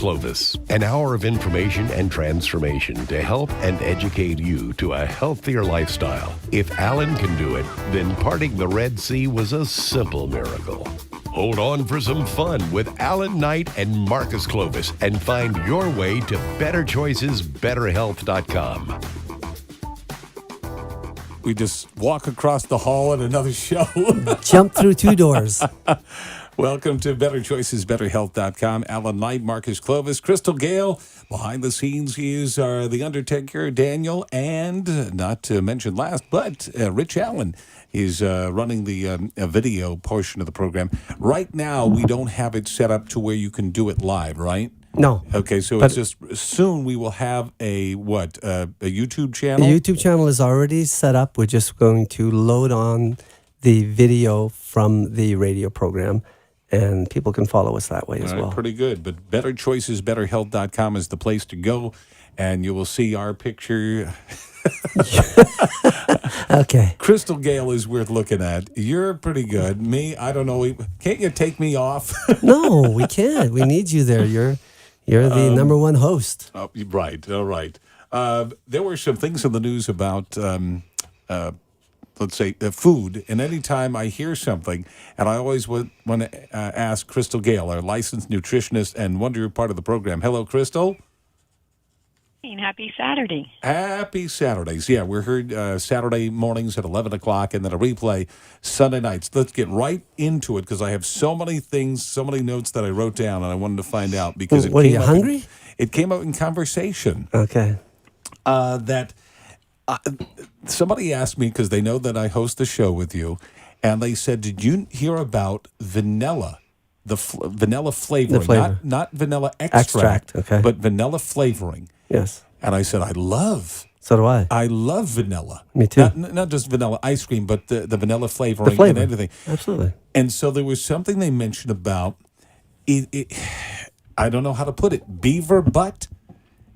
Clovis, an hour of information and transformation to help and educate you to a healthier lifestyle. If Alan can do it, then parting the Red Sea was a simple miracle. Hold on for some fun with Alan Knight and Marcus Clovis and find your way to betterchoicesbetterhealth.com. We just walk across the hall at another show. Jump through two doors. Welcome to betterchoicesbetterhealth.com. Alan Knight, Marcus Clovis, Crystal Gale. Behind the scenes, he is the Undertaker, Daniel, and not to mention last, but Rich Allen is running the video portion of the program. Right now, we don't have it set up to where you can do it live, right? No. Okay, so it's just soon we will have a YouTube channel? The YouTube channel is already set up. We're just going to load on the video from the radio program, and people can follow us that way as well. Pretty good. But betterchoicesbetterhealth.com is the place to go, and you will see our picture. Okay. Crystal Gale is worth looking at. You're pretty good. Me, I don't know. Can't you take me off? No, we can't. We need you there. You're the number one host. Oh, right. All right. There were some things in the news about, let's say, food. And anytime I hear something, and I always want to ask Crystal Gale, our licensed nutritionist and wonder part of the program. Hello, Crystal. Happy Saturday. Happy Saturdays. Yeah, we're heard Saturday mornings at 11 o'clock and then a replay Sunday nights. Let's get right into it because I have so many things, so many notes that I wrote down and I wanted to find out because What, are you hungry? It came out in conversation. Okay. Somebody asked me because they know that I host the show with you, and they said, "Did you hear about vanilla, vanilla flavoring, The flavor. not vanilla extract, okay. but vanilla flavoring?" Yes. And I said, "I love." So do I. I love vanilla. Me too. Not just vanilla ice cream, but the vanilla flavoring The flavor. and everything. Absolutely. And so there was something they mentioned about it. I don't know how to put it. Beaver butt.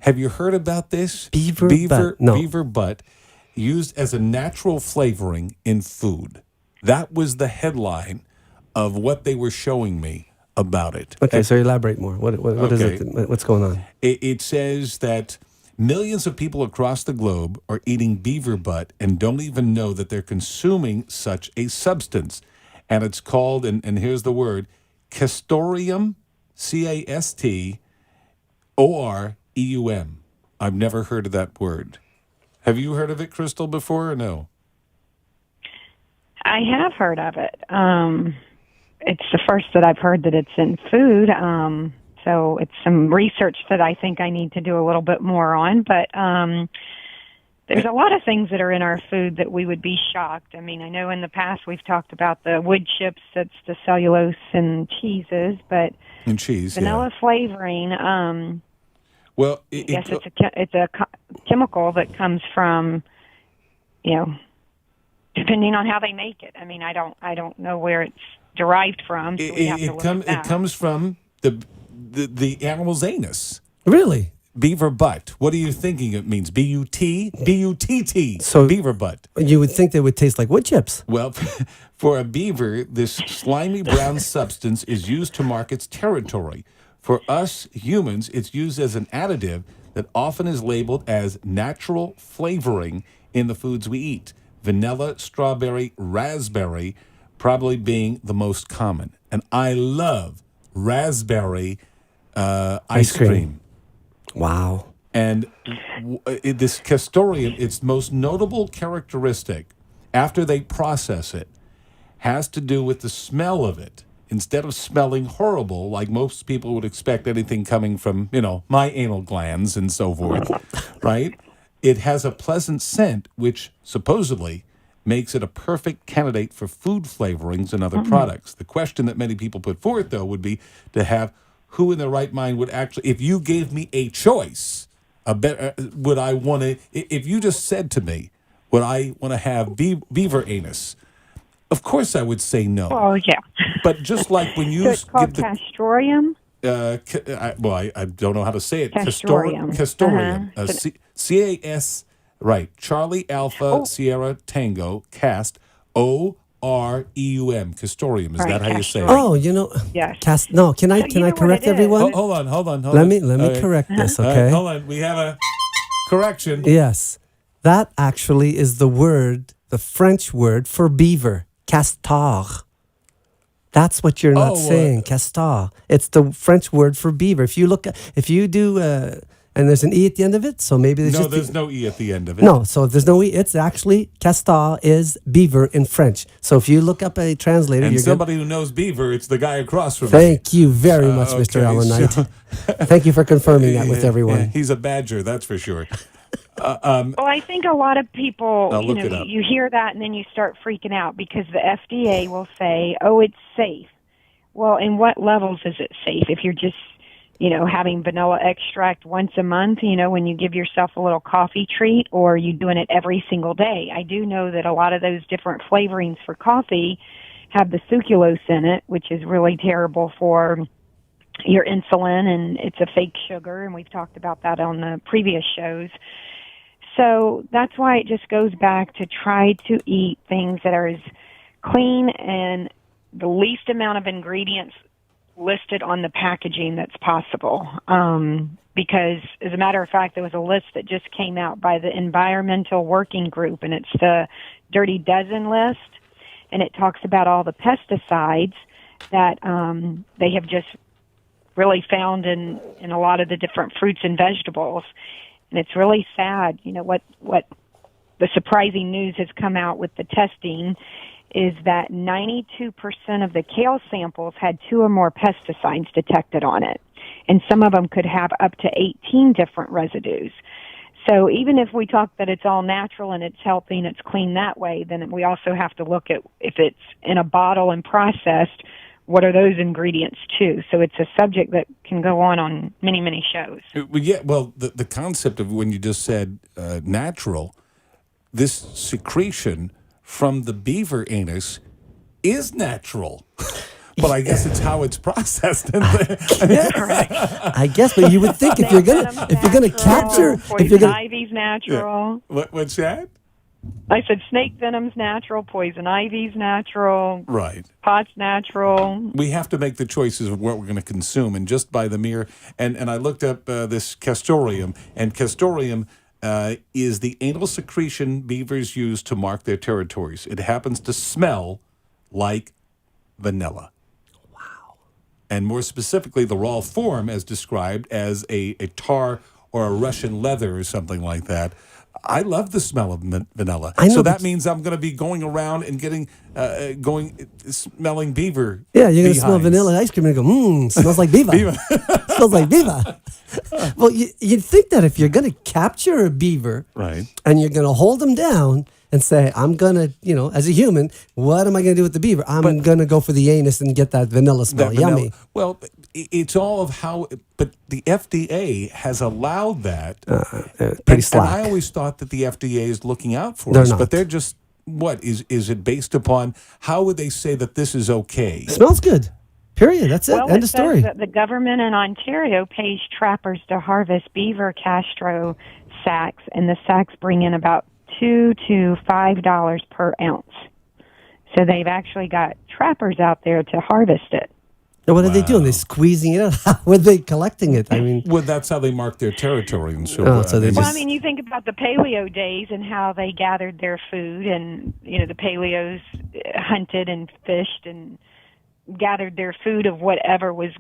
Have you heard about this? Beaver butt? No. Beaver butt used as a natural flavoring in food. That was the headline of what they were showing me about it. Okay, so elaborate more. What is Okay. it? What's going on? It says that millions of people across the globe are eating beaver butt and don't even know that they're consuming such a substance. And it's called, and here's the word, castoreum, castoreum. I've never heard of that word. Have you heard of it, Crystal, before or no? I have heard of it. It's the first that I've heard that it's in food. So it's some research that I think I need to do a little bit more on. But there's a lot of things that are in our food that we would be shocked. I mean, I know in the past we've talked about the wood chips, that's the cellulose and cheeses, but And cheese, vanilla flavoring. Well, Yes, it's a chemical that comes from, depending on how they make it. I mean, I don't know where it's derived from. So it comes from the animal's anus. Really? Beaver butt. What are you thinking it means? B-U-T? B-U-T-T. So beaver butt. You would think they would taste like wood chips. Well, for a beaver, this slimy brown substance is used to mark its territory. For us humans, it's used as an additive that often is labeled as natural flavoring in the foods we eat. Vanilla, strawberry, raspberry probably being the most common. And I love raspberry ice cream. Wow. And this castoreum, its most notable characteristic, after they process it, has to do with the smell of it. Instead of smelling horrible, like most people would expect anything coming from, my anal glands and so forth, right? It has a pleasant scent, which supposedly makes it a perfect candidate for food flavorings and other products. The question that many people put forth, though, would be to have who in their right mind would actually, if you gave me a choice, would I want to, if you just said to me, would I want to have beaver anus? Of course I would say no. Oh, yeah. But just like when you so it's called castoreum? I don't know how to say it. Castoreum. Castoreum. C-A-S, right. Charlie Alpha Sierra Tango, cast, Castoreum. Is Right, that how you say it? castoreum. Oh, you know, Yes. no. Can I So you know what correct it is. everyone? Hold on. Let me Okay. correct this. All right, Okay. hold on. We have a correction. Yes, that actually is the French word for beaver, castor. That's what you're not saying, castor. It's the French word for beaver. If you do, and there's an e at the end of it, so maybe There's no E at the end of it. No, so if there's no e, it's actually castor is beaver in French. So if you look up a translator, And you're somebody who knows beaver, it's the guy across from me. Thank you very much, Mr. okay, Allen Knight. so- Thank you for confirming that with Yeah, everyone. he's a badger, that's for sure. Well, I think a lot of people, I'll look it up. you hear that and then you start freaking out because the FDA will say, "Oh, it's safe." Well, in what levels is it safe? If you're just, having vanilla extract once a month, when you give yourself a little coffee treat, or are you doing it every single day? I do know that a lot of those different flavorings for coffee have the sucralose in it, which is really terrible for your insulin, and it's a fake sugar, and we've talked about that on the previous shows. So that's why it just goes back to try to eat things that are as clean and the least amount of ingredients listed on the packaging that's possible. Because, as a matter of fact, there was a list that just came out by the Environmental Working Group, and it's the Dirty Dozen list, and it talks about all the pesticides that they have just really found in a lot of the different fruits and vegetables. And it's really sad. What the surprising news has come out with the testing is that 92% of the kale samples had 2 or more pesticides detected on it. And some of them could have up to 18 different residues. So even if we talk that it's all natural and it's healthy and it's clean that way, then we also have to look at if it's in a bottle and processed, what are those ingredients too? So it's a subject that can go on many, many shows. Yeah, well, the concept of when you just said natural, this secretion from the beaver anus is natural. But I guess it's how it's processed. I guess, but you would think if you're gonna capture, if you're poison gonna, ivy's natural. What's that? I said snake venom's natural, poison ivy's natural, Right. pot's natural. We have to make the choices of what we're going to consume, and just by the mere and I looked up this castoreum, and castoreum is the anal secretion beavers use to mark their territories. It happens to smell like vanilla. And more specifically, the raw form as described as a tar or a Russian leather or something like that. I love the smell of vanilla. I know, so but- that means I'm going to be going around and smelling beaver. yeah, you're gonna smell behinds. vanilla ice cream and go, smells like beaver. Smells like beaver. Well, you'd think that if you're gonna capture a beaver, Right. and you're gonna hold them down and say, I'm gonna, as a human, what am I gonna do with the beaver? I'm gonna go for the anus and get that vanilla smell. That vanilla- Yummy. Well, it's all of how, but the FDA has allowed that. Pretty And slack. I always thought that the FDA is looking out for They're us, not. but they're just, what, is it based upon, how would they say that this is okay? Smells good. Period. That's it. Well, End it of story. says that the government in Ontario pays trappers to harvest beaver castro sacks, and the sacks bring in about $2 to $5 per ounce. So they've actually got trappers out there to harvest it. And what are they doing? They're squeezing it out. How are they collecting it? I mean, Well, that's how they mark their territory. And so, Oh, so they Well, just- I mean, you think about the paleo days and how they gathered their food, and the paleos hunted and fished and gathered their food of whatever was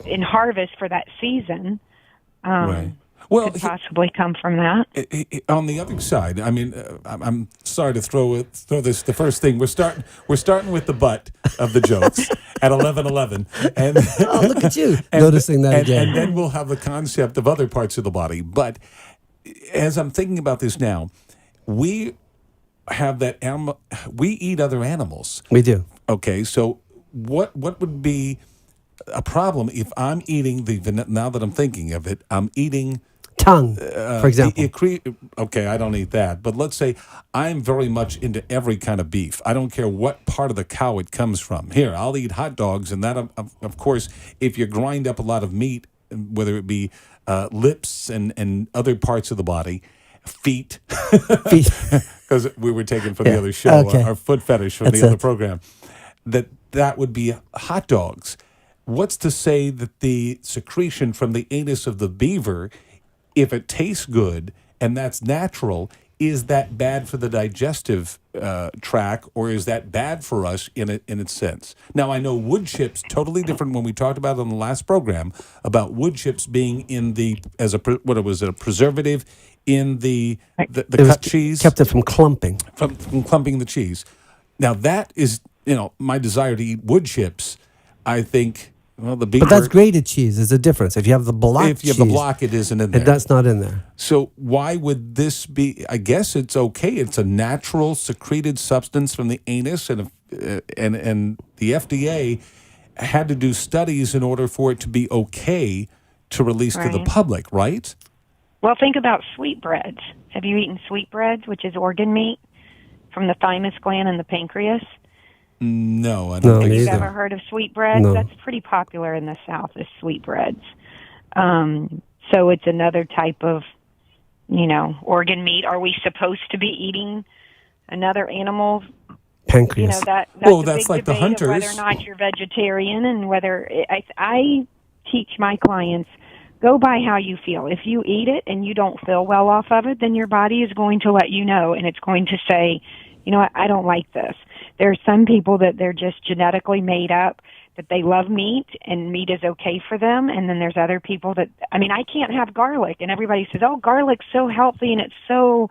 in harvest for that season. right. Well, Could possibly come from that. on the other side, I mean, I'm sorry to throw this. The first thing we're starting with the butt of the jokes at 11:11, and oh, look at you noticing that again. and then we'll have the concept of other parts of the body. But as I'm thinking about this now, we have that animal. We eat other animals. We do. Okay, so what would be a problem if I'm eating now that I'm thinking of it, I'm eating Tongue, for example. okay, I don't eat that. But let's say I'm very much into every kind of beef. I don't care what part of the cow it comes from. Here, I'll eat hot dogs, and that, of course, if you grind up a lot of meat, whether it be lips and other parts of the body, feet. Feet. because we were taken from the other show, Okay. our foot fetish from That's the other it. program, that would be hot dogs. What's to say that the secretion from the anus of the beaver, if it tastes good and that's natural, is that bad for the digestive tract, or is that bad for us in its sense? Now, I know wood chips, totally different when we talked about it on the last program, about wood chips being in a preservative in the It cut was cheese, kept it from clumping. from clumping the cheese. Now, that is, my desire to eat wood chips, I think, well, the beaver... But that's grated cheese. There's a difference. If you have the block If you have cheese, the block, it isn't in there. that's not in there. So why would this be? I guess it's okay. It's a natural secreted substance from the anus, and the FDA had to do studies in order for it to be okay to release to the Right. public, right? Well, think about sweetbreads. Have you eaten sweetbreads, which is organ meat from the thymus gland and the pancreas? No, I No, don't think me You've so. either. ever heard of sweetbreads? No. That's pretty popular in the South, is sweetbreads. So it's another type of, organ meat. Are we supposed to be eating another animal? Pancreas. That's Well, a that's big like the debate of whether hunters. or not you're vegetarian, and whether I teach my clients, go by how you feel. If you eat it and you don't feel well off of it, then your body is going to let you know, and it's going to say, you know what, I don't like this. There are some people that they're just genetically made up that they love meat and meat is okay for them, and then there's other people that, I can't have garlic, and everybody says, oh, garlic's so healthy and it's so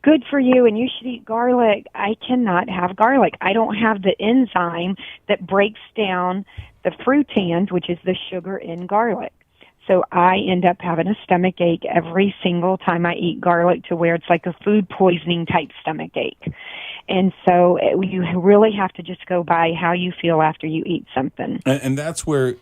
good for you and you should eat garlic. I cannot have garlic. I don't have the enzyme that breaks down the fruitans, which is the sugar in garlic. So I end up having a stomach ache every single time I eat garlic, to where it's like a food poisoning type stomach ache. And so you really have to just go by how you feel after you eat something. And that's where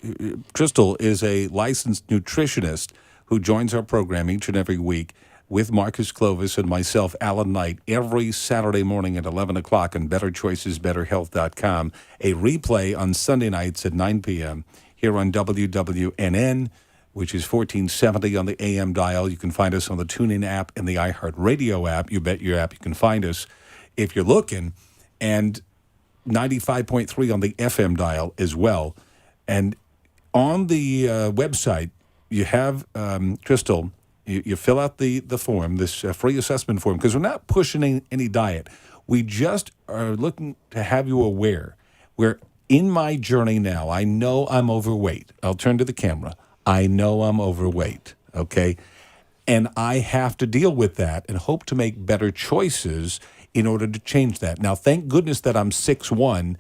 Crystal is a licensed nutritionist who joins our program each and every week with Marcus Clovis and myself, Alan Knight, every Saturday morning at 11 o'clock on BetterChoicesBetterHealth.com. A replay on Sunday nights at 9 p.m. here on WWNN, which is 1470 on the AM dial. You can find us on the TuneIn app and the iHeartRadio app. You bet your app you can find us if you're looking. And 95.3 on the FM dial as well. And on the website, you have, Crystal, you fill out the form, this free assessment form, because we're not pushing any diet. We just are looking to have you aware. We're in my journey now. I know I'm overweight. I'll turn to the camera. I know I'm overweight, okay? And I have to deal with that and hope to make better choices in order to change that. Now, thank goodness that I'm 6'1",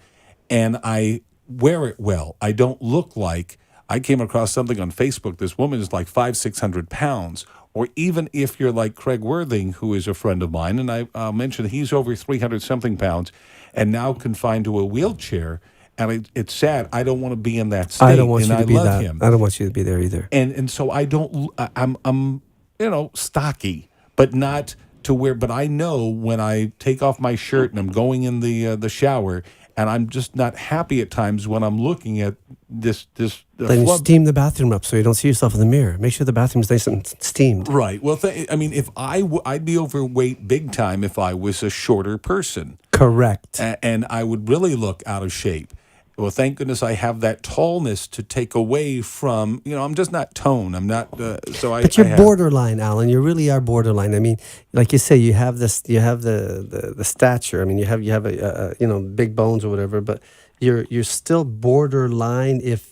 and I wear it well. I don't look like, I came across something on Facebook, this woman is like 600 pounds. Or even if you're like Craig Worthing, who is a friend of mine, and I'll mention he's over 300-something pounds and now confined to a wheelchair. And it's sad. I don't want to be in that state. I don't want you to be love that. him. I don't want you to be there either. And so I don't. I'm stocky, but not to where. But I know when I take off my shirt and I'm going in the shower, and I'm just not happy at times when I'm looking at this. Then you steam the bathroom up so you don't see yourself in the mirror. Make sure the bathroom's nice and steamed. Right. Well, if I'd be overweight big time if I was a shorter person. Correct. And I would really look out of shape. Well, thank goodness I have that tallness to take away from, I'm just not toned. I'm not, But you're borderline, Alan. You really are borderline. I mean, like you say, you have the stature. I mean, you have a big bones or whatever, but you're still borderline if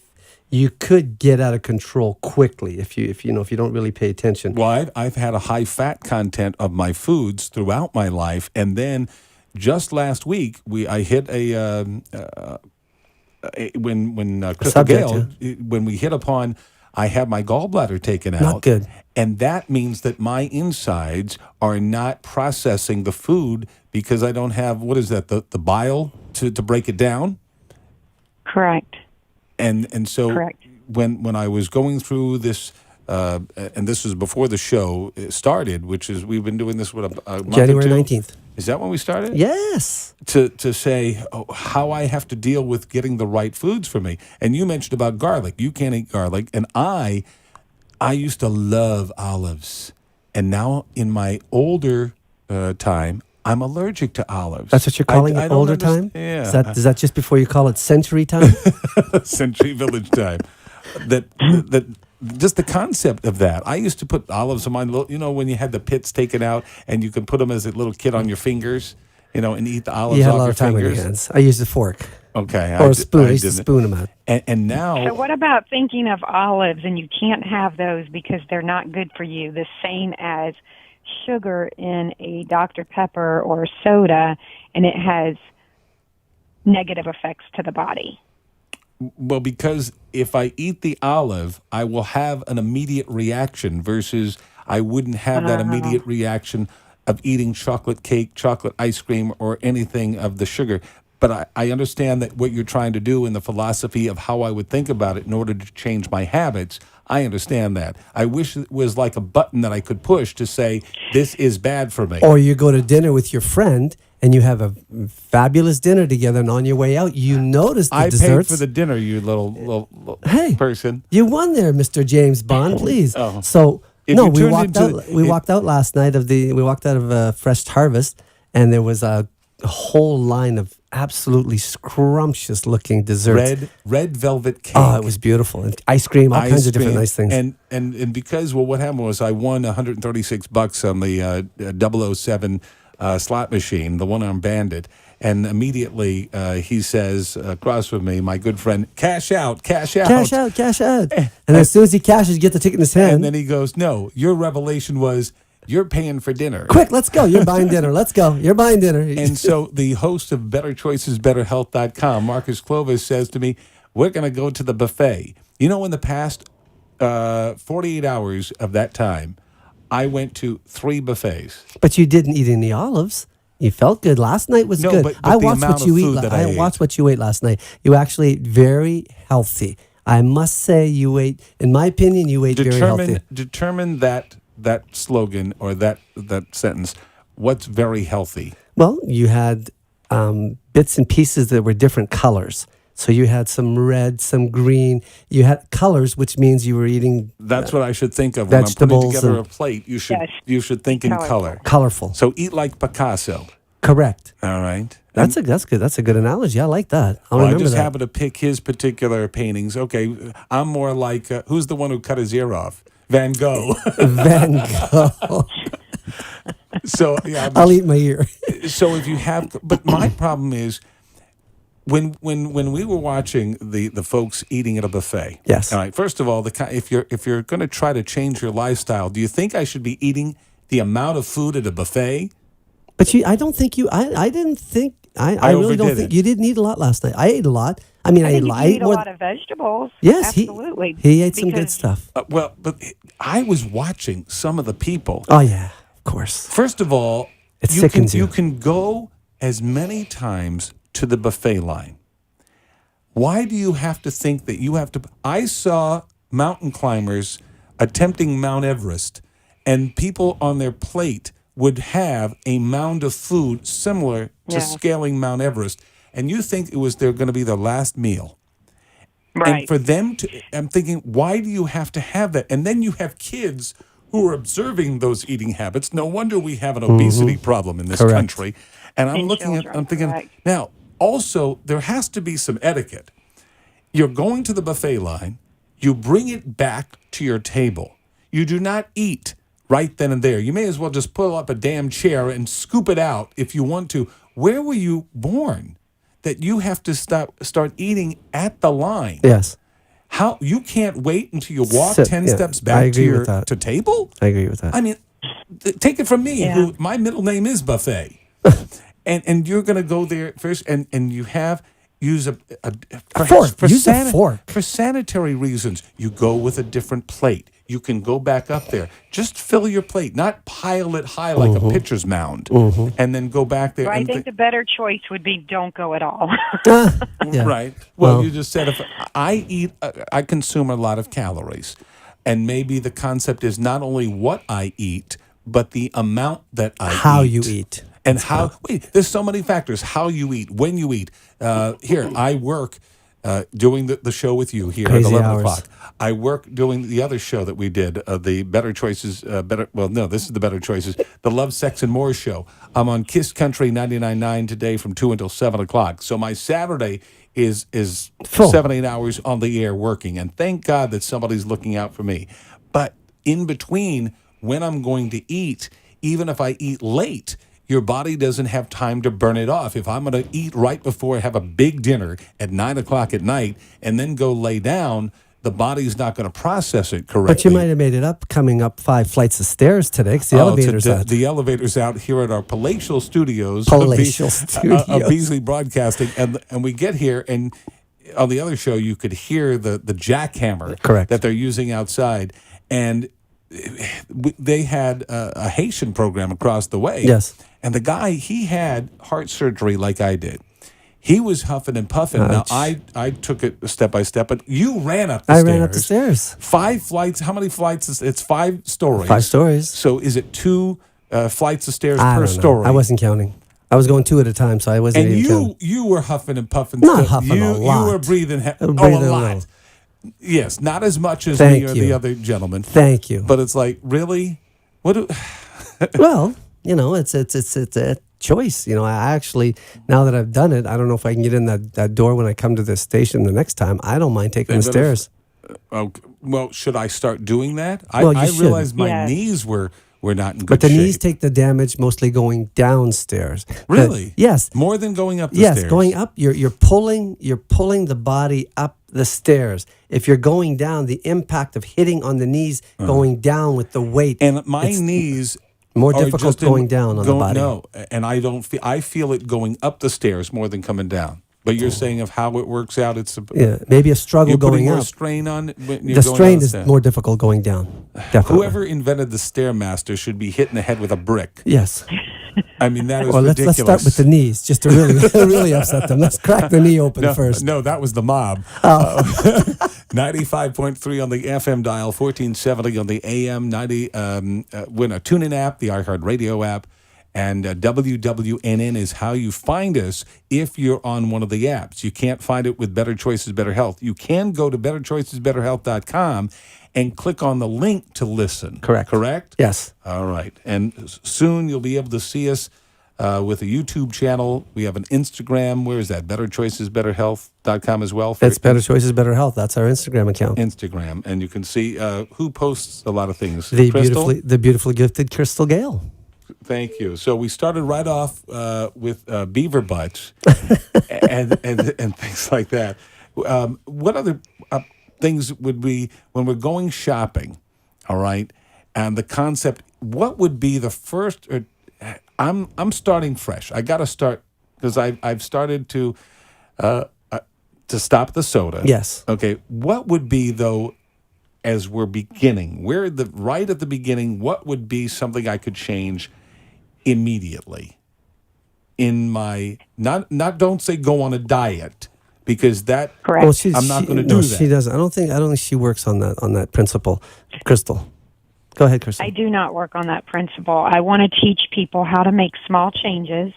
you could get out of control quickly if you don't really pay attention. Well, I've had a high fat content of my foods throughout my life, and then just last week I hit when Crystal Gale, when we hit upon, I had my gallbladder taken out. Not good. And that means that my insides are not processing the food because I don't have, the bile to break it down. Correct. And so Correct. when I was going through this, and this was before the show started, which is, we've been doing this, a month January or two? 19th. Is that when we started? Yes. To say how I have to deal with getting the right foods for me. And you mentioned about garlic. You can't eat garlic. And I used to love olives. And now in my older time, I'm allergic to olives. That's what you're calling I it, don't older understand- time? Yeah. Is that just before you call it century time? Century Village time. That just the concept of that. I used to put olives on my little, when you had the pits taken out and you could put them as a little kid on your fingers, and eat the olives You had a off lot your of time on your fingers. hands. I used a fork Okay, or a spoon. I used to didn't. spoon them out. And now, So what about thinking of olives and you can't have those because they're not good for you, the same as sugar in a Dr. Pepper or soda, and it has negative effects to the body? well, because if I eat the olive, I will have an immediate reaction versus I wouldn't have that immediate reaction of eating chocolate cake, chocolate ice cream, or anything of the sugar. But I understand that what you're trying to do in the philosophy of how I would think about it in order to change my habits. I understand that. I wish it was like a button that I could push to say, this is bad for me. Or you go to dinner with your friend and you have a fabulous dinner together, and on your way out, you notice the I desserts. paid for the dinner, you little Hey, person. you won there, Mr. James Bond. Please. Oh. So If no, you we turned walked into- out. We walked out last night we walked out of Fresh Harvest, and there was a whole line of absolutely scrumptious looking desserts. Red velvet cake. Oh, it was beautiful. And ice cream, all kinds of different cream. nice things. And because, what happened was I won $136 on the 007 slot machine, the one-armed bandit, and immediately he says across from me, my good friend, cash out, cash out. Cash out, cash out. And as soon as he cashes, you get the ticket in his hand. And then he goes, no, your revelation was you're paying for dinner. Quick, let's go. You're buying dinner. Let's go. You're buying dinner. And so the host of BetterChoicesBetterHealth.com, Marcus Clovis, says to me, we're going to go to the buffet. In the past 48 hours of that time, I went to 3 buffets. But you didn't eat any olives. You felt good. Last night was No, good. but I the watched amount what you of eat. food that I ate. watched what you ate last night. You actually ate very healthy. I must say, you ate. In my opinion, you ate very healthy. Determine that slogan or that sentence. What's very healthy? Well, you had bits and pieces that were different colors. So you had some red, some green. You had colors, which means you were eating That's what I should think of when I'm putting vegetables together a and- plate. Yes. You should think in Colorful. color. colorful. So eat like Picasso. Correct. All right. That's good. That's a good analogy. I like that. I'll Well, I remember just that. happen to pick his particular paintings. Okay, I'm more like who's the one who cut his ear off? Van Gogh. Van Gogh. So yeah, I'll eat my ear. so if you have, but my problem is when we were watching the folks eating at a buffet. Yes. All right. First of all, if you're going to try to change your lifestyle, do you think I should be eating the amount of food at a buffet? But I don't think you. I didn't think. I I really don't overdid think it. you didn't eat a lot last night. I ate a lot. I mean, I think I you ate eat a more. lot of vegetables. Yes, absolutely. He ate some good Because stuff. Well, but I was watching some of the people. Oh yeah, of course. First of all, It you sickens you. can go as many times to the buffet line. Why do you have to think that you have to? I saw mountain climbers attempting Mount Everest, and people on their plate would have a mound of food similar to Yeah. scaling Mount Everest, and you think it was going to be their last meal. And Right. for them to, I'm thinking, why do you have to have that? And then you have kids who are observing those eating habits. No wonder we have an obesity problem in this Correct. country. And I'm And looking at, children, I'm thinking, correct. now, also, there has to be some etiquette. You're going to the buffet line, you bring it back to your table. You do not eat right then and there. You may as well just pull up a damn chair and scoop it out if you want to. Where were you born that you have to start eating at the line? Yes, How you can't wait until you walk Sit, 10 yeah, steps I back to agree your with that. to table? I agree with that. I mean, take it from me, Yeah. who my middle name is Buffet. and you're going to go there first and you use a fork. Use a fork. For sanitary reasons, you go with a different plate. You can go back up there. Just fill your plate, not pile it high like a pitcher's mound, and then go back there. I and think the better choice would be don't go at all. Yeah. Right. Well, Well- you just said if I eat, I consume a lot of calories, and maybe the concept is not only what I eat, but the amount that I How eat. you eat. And how, wait, there's so many factors. How you eat, when you eat. Here, I work doing the show with you here Crazy at 11 hours. o'clock. I work doing the other show that we did, the Better Choices, this is the Better Choices, the Love, Sex, and More show. I'm on Kiss Country 99.9 today from 2 until 7 o'clock. So my Saturday is Full. 7-8 hours on the air working, and thank God that somebody's looking out for me. But in between, when I'm going to eat, even if I eat late, your body doesn't have time to burn it off. If I'm going to eat right before I have a big dinner at 9 o'clock at night and then go lay down, the body's not going to process it correctly. But you might have made it up coming up 5 flights of stairs today because the elevator's out. The elevator's out here at our palatial studios. Studios. Of Beasley Broadcasting. And we get here, and on the other show, you could hear the jackhammer Correct. that they're using outside. And they had a Haitian program across the way. Yes. And the guy, he had heart surgery like I did. He was huffing and puffing. Now, I took it step by step, but you ran up the stairs. I ran up the stairs. 5 flights. How many flights? It's 5 stories. 5 stories. So is it 2 flights of stairs I per don't know. story? I wasn't counting. I was going 2 at a time, so I wasn't And even counting. you were huffing and puffing. Not huffing a lot. You were breathing, Breathing a a lot. little. Yes, not as much as Thank me or you. the other gentleman. Thank you. But it's like, really? What do... Well, it's a choice. I actually, now that I've done it, I don't know if I can get in that door when I come to this station the next time. I don't mind taking the stairs. Well, should I start doing that? Well, you I should. realized my Yes. knees were not in good But the shape. knees take the damage mostly going downstairs. Really? Yes. More than going up the Yes, stairs. going up, you're pulling the body up the stairs. If you're going down, the impact of hitting on the knees going down with the weight. And my it's knees more are difficult just going down on the body. No, and I feel it going up the stairs more than coming down. But you're saying of how it works out, it's Yeah, maybe a struggle you're putting going more up. strain on it when you're The going strain down is stairs. more difficult going down. Definitely. Whoever invented the Stairmaster should be hit in the head with a brick. Yes. I mean, that is Well, ridiculous. let's start with the knees, just to really upset them. Let's crack the knee open first. No, that was the mob. Oh. 95.3 on the FM dial, 1470 on the AM, 90. Win a TuneIn app, the iHeartRadio app, and WWNN is how you find us if you're on one of the apps. You can't find it with Better Choices, Better Health. You can go to betterchoicesbetterhealth.com and click on the link to listen. Correct? Yes. All right. And soon you'll be able to see us with a YouTube channel. We have an Instagram. Where is that? BetterChoicesBetterHealth.com as well. It's Better Choices, Better Health. That's our Instagram account. Instagram. And you can see who posts a lot of things. The Crystal? beautifully gifted Crystal Gale. Thank you. So we started right off with beaver butts and things like that. What other things would be when we're going shopping? All right, and the concept. What would be the first? I'm starting fresh. I got to start because I've started to stop the soda. Yes. Okay. What would be though? As we're beginning, right at the beginning, what would be something I could change immediately in my don't say go on a diet because that Correct. Well, I'm not going to do that. She doesn't. I don't think she works on that principle. Crystal, go ahead, Crystal. I do not work on that principle. I want to teach people how to make small changes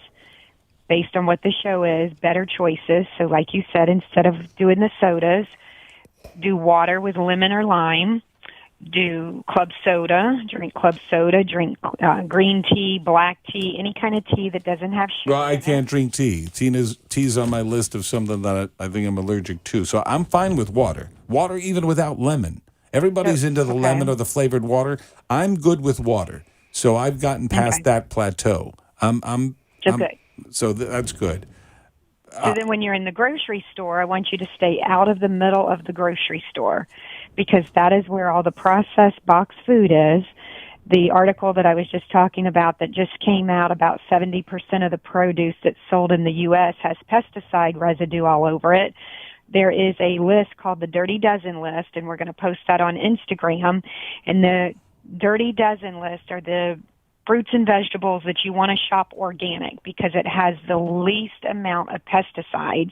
based on what the show is, better choices. So like you said, instead of doing the sodas, do water with lemon or lime. Do club soda, drink green tea, black tea, any kind of tea that doesn't have sugar. Well, I can't drink tea. Tea's on my list of something that I think I'm allergic to. So I'm fine with water. Water even without lemon. Everybody's into the lemon or the flavored water. I'm good with water. So I've gotten past that plateau. That's good. So then when you're in the grocery store, I want you to stay out of the middle of the grocery store because that is where all the processed boxed food is. The article that I was just talking about that just came out, about 70% of the produce that's sold in the U.S. has pesticide residue all over it. There is a list called the Dirty Dozen list, and we're going to post that on Instagram. And the Dirty Dozen list are the fruits and vegetables that you want to shop organic because it has the least amount of pesticides.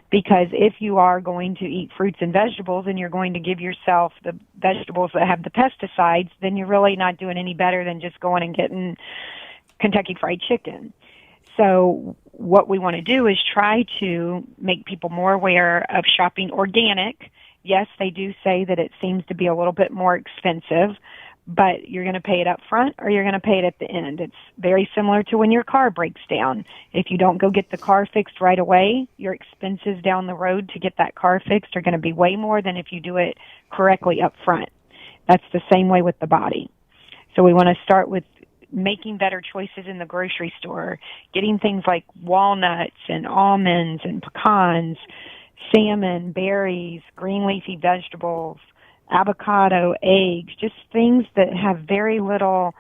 Because if you are going to eat fruits and vegetables and you're going to give yourself the vegetables that have the pesticides, then you're really not doing any better than just going and getting Kentucky Fried Chicken. So what we want to do is try to make people more aware of shopping organic. Yes, they do say that it seems to be a little bit more expensive, but you're going to pay it up front or you're going to pay it at the end. It's very similar to when your car breaks down. If you don't go get the car fixed right away, your expenses down the road to get that car fixed are going to be way more than if you do it correctly up front. That's the same way with the body. So we want to start with making better choices in the grocery store, getting things like walnuts and almonds and pecans, salmon, berries, green leafy vegetables, avocado, eggs, just things that have very little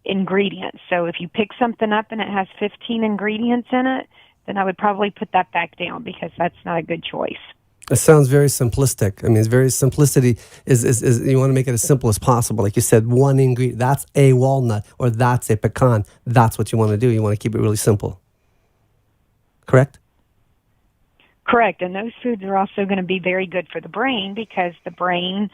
ingredients. So if you pick something up and it has 15 ingredients in it, then I would probably put that back down because that's not a good choice. It sounds very simplistic. I mean, it's very simplicity is you want to make it as simple as possible. Like you said, one ingredient, that's a walnut or that's a pecan. That's what you want to do. You want to keep it really simple. Correct? Correct. And those foods are also going to be very good for the brain because the brain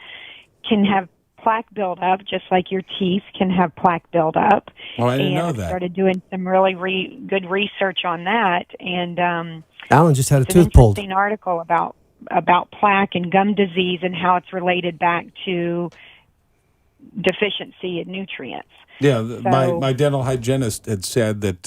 can have plaque buildup, just like your teeth can have plaque buildup. Oh, I didn't know And I that. started doing some really good research on that. And Alan just had a it's an tooth pulled. interesting article about plaque and gum disease and how it's related back to deficiency in nutrients. Yeah, So- my dental hygienist had said that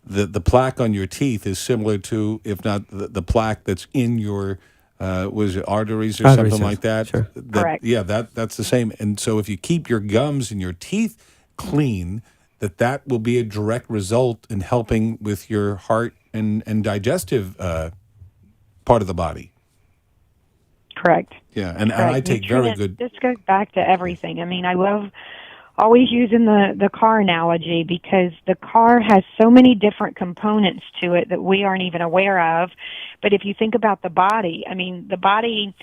the plaque on your teeth is similar to, if not the plaque that's in your was it arteries or Arteries, something yes. like that? Sure. Correct. Yeah, that's the same. And so if you keep your gums and your teeth clean, that will be a direct result in helping with your heart and digestive part of the body. Correct. Yeah, and Correct. I take very Nutrients, good. This goes back to everything. I mean, I love always using the car analogy because the car has so many different components to it that we aren't even aware of. But if you think about the body, I mean, the body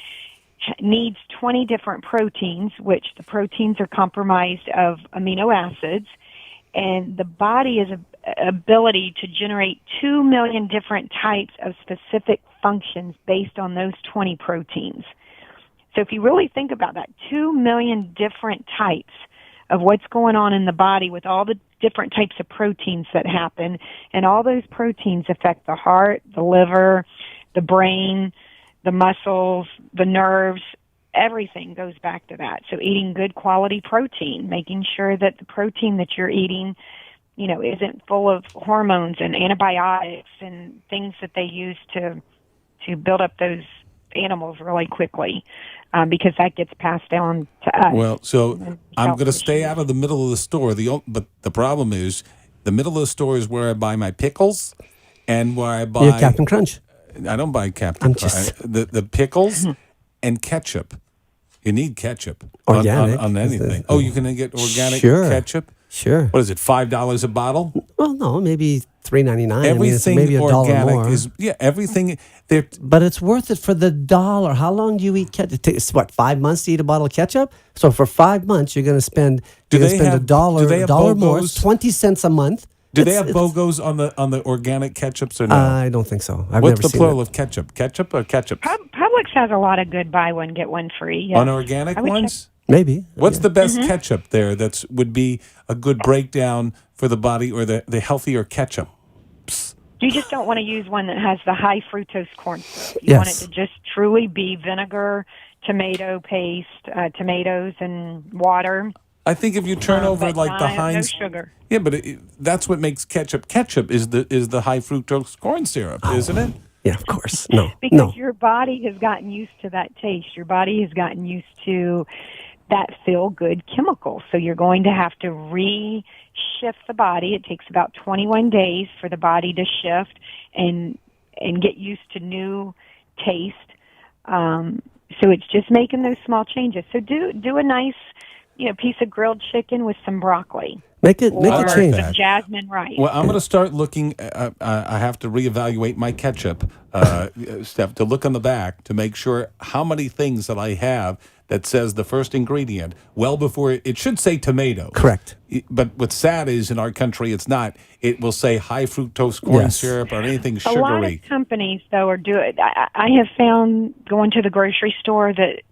needs 20 different proteins, which the proteins are comprised of amino acids, and the body is an ability to generate 2 million different types of specific functions based on those 20 proteins. So if you really think about that, 2 million different types of what's going on in the body with all the different types of proteins that happen, and all those proteins affect the heart, the liver, the brain, the muscles, the nerves, everything goes back to that. So eating good quality protein, making sure that the protein that you're eating, isn't full of hormones and antibiotics and things that they use to build up those animals really quickly, because that gets passed down to us. Well, so And I'm health going to stay issues. out of the middle of the store. But the problem is, the middle of the store is where I buy my pickles, and where I buy. You're Captain Crunch. I don't buy Captain. I'm just- the pickles and ketchup. You need ketchup Organic. on anything. Oh, you can get organic Sure. ketchup. Sure. What is it? $5 a bottle. Well, no, maybe $3.99. Everything maybe $1 organic more. is everything. They're But it's worth it for the $1. How long do you eat ketchup? It takes, 5 months to eat a bottle of ketchup? So for 5 months, you're going to spend Do they spend have- a dollar, do they have $1 more. BOGOs? It's 20 cents a month. do they It's- have BOGOs on the organic ketchups or no? I don't think so. I've What's never the seen plural it. of ketchup? Ketchup or ketchup? Publix has a lot of good buy one get one free. Yes. On organic I would ones? Maybe. What's the best Mm-hmm. ketchup there would be a good breakdown for the body, or the healthier ketchup? You just don't want to use one that has the high fructose corn syrup. You want it Yes. to just truly be vinegar, tomato paste, tomatoes, and water. I think if you turn over but like the no Heinz, sugar. yeah, but that's what makes ketchup. Ketchup is the high fructose corn syrup, isn't it? Yeah, of course. No. Because No. your body has gotten used to that taste. Your body has gotten used to that feel-good chemical. So you're going to have to reshift the body. It takes about 21 days for the body to shift and get used to new taste. So it's just making those small changes. So do a nice, piece of grilled chicken with some broccoli. Make a or change. some jasmine rice. Well, I'm going to start looking. I have to reevaluate my ketchup, Steph, to look on the back to make sure how many things that I have that says the first ingredient well before it should say tomato. Correct. But what's sad is in our country it's not. It will say high fructose corn Yes. syrup or anything A lot of sugary. companies, though, are doing. I have found going to the grocery store that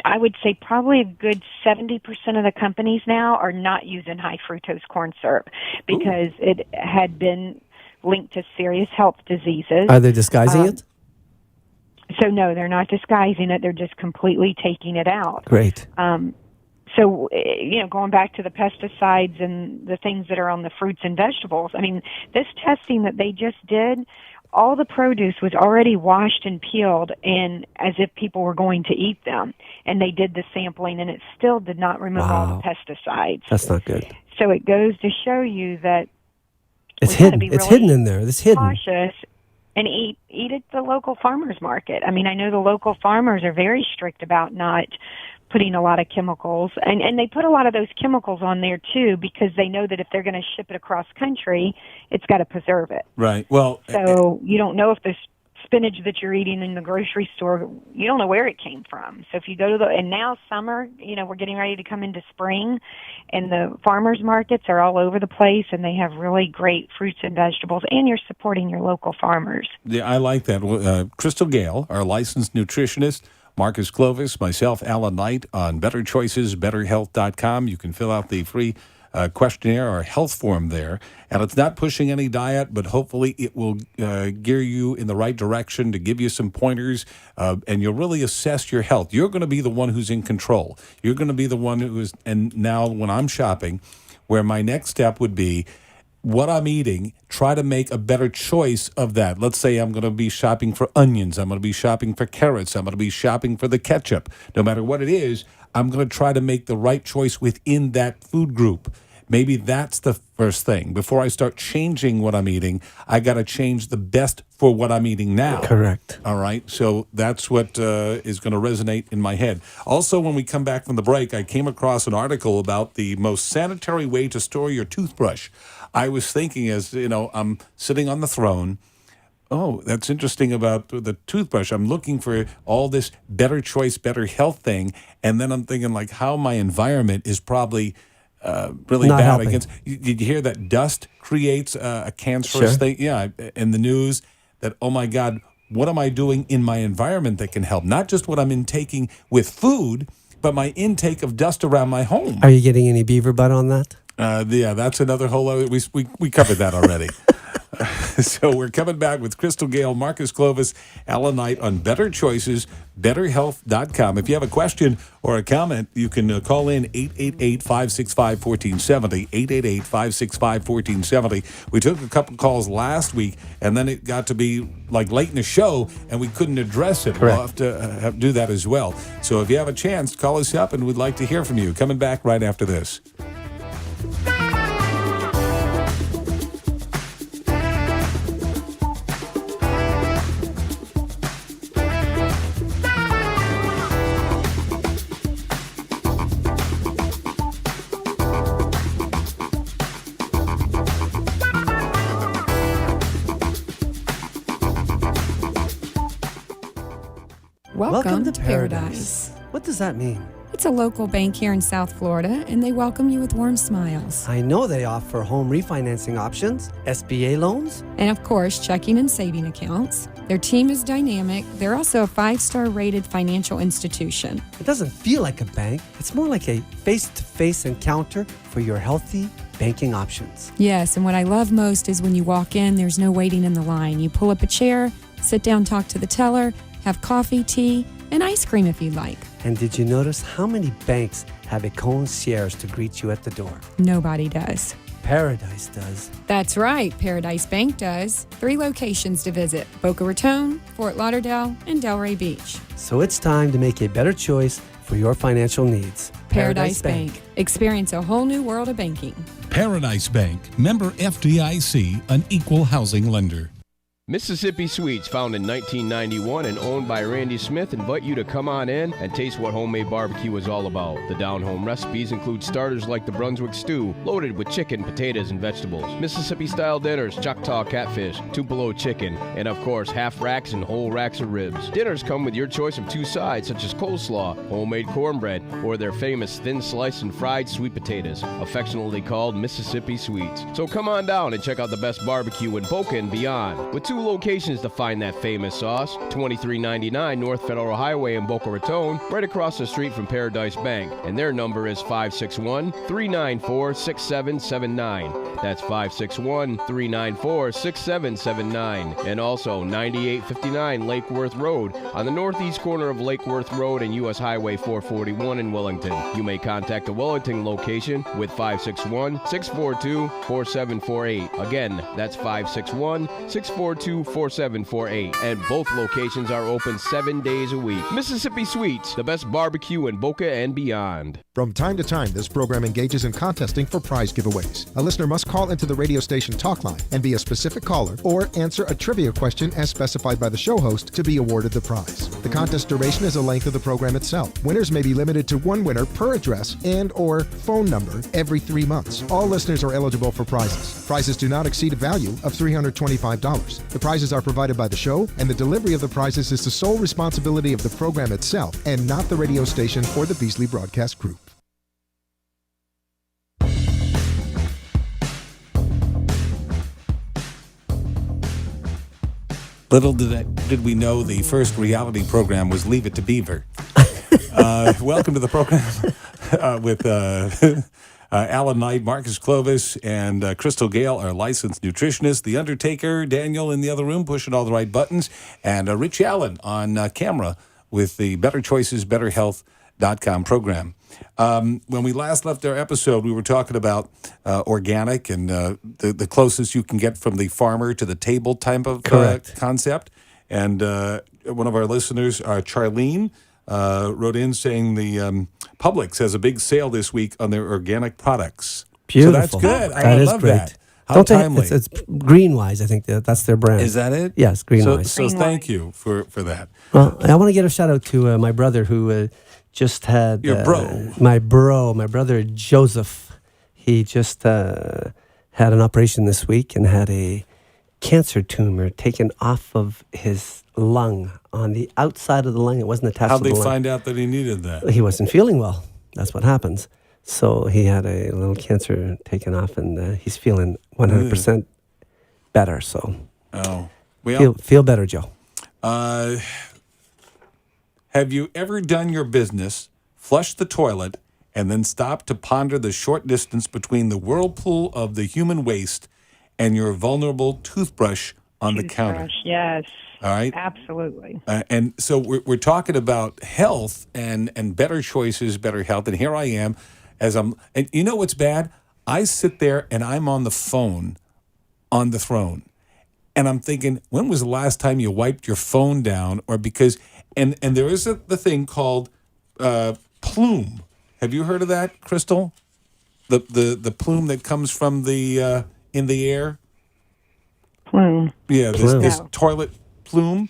I would say probably a good 70% of the companies now are not using high fructose corn syrup because it had been linked to serious health diseases. Are they disguising it? So no, they're not disguising it. They're just completely taking it out. Great. So, going back to the pesticides and the things that are on the fruits and vegetables, I mean, this testing that they just did, all the produce was already washed and peeled and as if people were going to eat them. And they did the sampling, and it still did not remove all the pesticides. That's not good. So it goes to show you that It's we gotta hidden. be It's really hidden in there. It's hidden. cautious and eat at the local farmers market. I mean, I know the local farmers are very strict about not putting a lot of chemicals, and they put a lot of those chemicals on there too because they know that if they're going to ship it across country, it's got to preserve it. Right. Well, So you don't know if the spinach that you're eating in the grocery store, you don't know where it came from. So if you go to and now summer, we're getting ready to come into spring, and the farmers markets are all over the place, and they have really great fruits and vegetables, and you're supporting your local farmers. yeah, I like that. Crystal Gale, our licensed nutritionist, Marcus Clovis, myself, Alan Knight, on Better Choices, BetterHealth.com. You can fill out the free questionnaire or health form there. And it's not pushing any diet, but hopefully it will gear you in the right direction to give you some pointers, and you'll really assess your health. You're going to be the one who's in control. You're going to be the one who is, and now when I'm shopping, where my next step would be, what I'm eating, try to make a better choice of that. Let's say I'm going to be shopping for onions. I'm going to be shopping for carrots. I'm going to be shopping for the ketchup. No matter what it is, I'm going to try to make the right choice within that food group. Maybe that's the first thing. Before I start changing what I'm eating, I got to change the best for what I'm eating now. Correct. All right. So that's what is going to resonate in my head. Also, when we come back from the break, I came across an article about the most sanitary way to store your toothbrush. I was thinking, as I'm sitting on the throne. Oh, that's interesting about the toothbrush. I'm looking for all this better choice, better health thing. And then I'm thinking like how my environment is probably really Not bad helping. against. Did you hear that dust creates a cancerous Sure. thing? Yeah, in the news that, oh my God, what am I doing in my environment that can help? Not just what I'm intaking with food, but my intake of dust around my home. Are you getting any beaver butt on that? Yeah, that's another whole other. We covered that already. So we're coming back with Crystal Gale, Marcus Clovis, Alan Knight on Better Choices, BetterHealth.com. If you have a question or a comment, you can call in 888-565-1470, 888-565-1470. We took a couple calls last week, and then it got to be like late in the show, and we couldn't address it. Correct. We'll have to do that as well. So if you have a chance, call us up, and we'd like to hear from you. Coming back right after this. Welcome to Paradise. What does that mean? It's a local bank here in South Florida, and they welcome you with warm smiles. I know they offer home refinancing options, SBA loans. And of course, checking and saving accounts. Their team is dynamic. They're also a 5-star rated financial institution. It doesn't feel like a bank. It's more like a face-to-face encounter for your healthy banking options. Yes, and what I love most is when you walk in, there's no waiting in the line. You pull up a chair, sit down, talk to the teller, have coffee, tea, and ice cream if you'd like. And did you notice how many banks have a concierge to greet you at the door? Nobody does. Paradise does. That's right, Paradise Bank does. 3 locations to visit: Boca Raton, Fort Lauderdale, and Delray Beach. So it's time to make a better choice for your financial needs. Paradise Bank. Experience a whole new world of banking. Paradise Bank, member FDIC, an equal housing lender. Mississippi Sweets, found in 1991 and owned by Randy Smith, invite you to come on in and taste what homemade barbecue is all about. The down-home recipes include starters like the Brunswick stew, loaded with chicken, potatoes, and vegetables, Mississippi-style dinners, Choctaw catfish, Tupelo chicken, and of course, half racks and whole racks of ribs. Dinners come with your choice of 2 sides, such as coleslaw, homemade cornbread, or their famous thin-sliced and fried sweet potatoes, affectionately called Mississippi Sweets. So come on down and check out the best barbecue in Boca and beyond. With 2 2 locations to find that famous sauce. 2399 North Federal Highway in Boca Raton, right across the street from Paradise Bank. And their number is 561-394-6779. That's 561-394-6779. And also 9859 Lake Worth Road on the northeast corner of Lake Worth Road and U.S. Highway 441 in Wellington. You may contact the Wellington location with 561-642-4748. Again, that's 561-642-4748. And both locations are open 7 days a week. Mississippi Sweets, the best barbecue in Boca and beyond. From time to time, this program engages in contesting for prize giveaways. A listener must call into the radio station talk line and be a specific caller or answer a trivia question as specified by the show host to be awarded the prize. The contest duration is the length of the program itself. Winners may be limited to one winner per address and or phone number every 3 months. All listeners are eligible for prizes. Prizes do not exceed a value of $325. The prizes are provided by the show, and the delivery of the prizes is the sole responsibility of the program itself and not the radio station or the Beasley Broadcast Group. Little did we know the first reality program was Leave It to Beaver. Welcome to the program with Alan Knight, Marcus Clovis, and Crystal Gale, our licensed nutritionist, The Undertaker, Daniel in the other room pushing all the right buttons, and Rich Allen on camera with the Better Choices, BetterHealth.com program. When we last left our episode, we were talking about organic and the closest you can get from the farmer to the table type of concept. And one of our listeners, Charlene, wrote in saying the Publix has a big sale this week on their organic products. Beautiful. So that's good. That I is love great. that. How timely. It's Greenwise, I think that's their brand. Is that it? Yes, Greenwise. So thank you for that. Well, I want to give a shout out to my brother who just had... Your bro. My brother Joseph. He just had an operation this week and had a cancer tumor taken off of his lung, on the outside of the lung. It wasn't attached to the lung. How'd they find out that he needed that? He wasn't feeling well. That's what happens. So he had a little cancer taken off, and he's feeling 100% better. So feel better, Joe. Have you ever done your business, flushed the toilet, and then stopped to ponder the short distance between the whirlpool of the human waste and your vulnerable toothbrush on the counter? Yes. All right. Absolutely. And so we're talking about health and better choices, better health. And here I am, and you know what's bad? I sit there and I'm on the phone, on the throne, and I'm thinking, when was the last time you wiped your phone down? Or because, and there is the thing called plume. Have you heard of that, Crystal? The plume that comes from the in the air. Plume. Yeah, this toilet plume.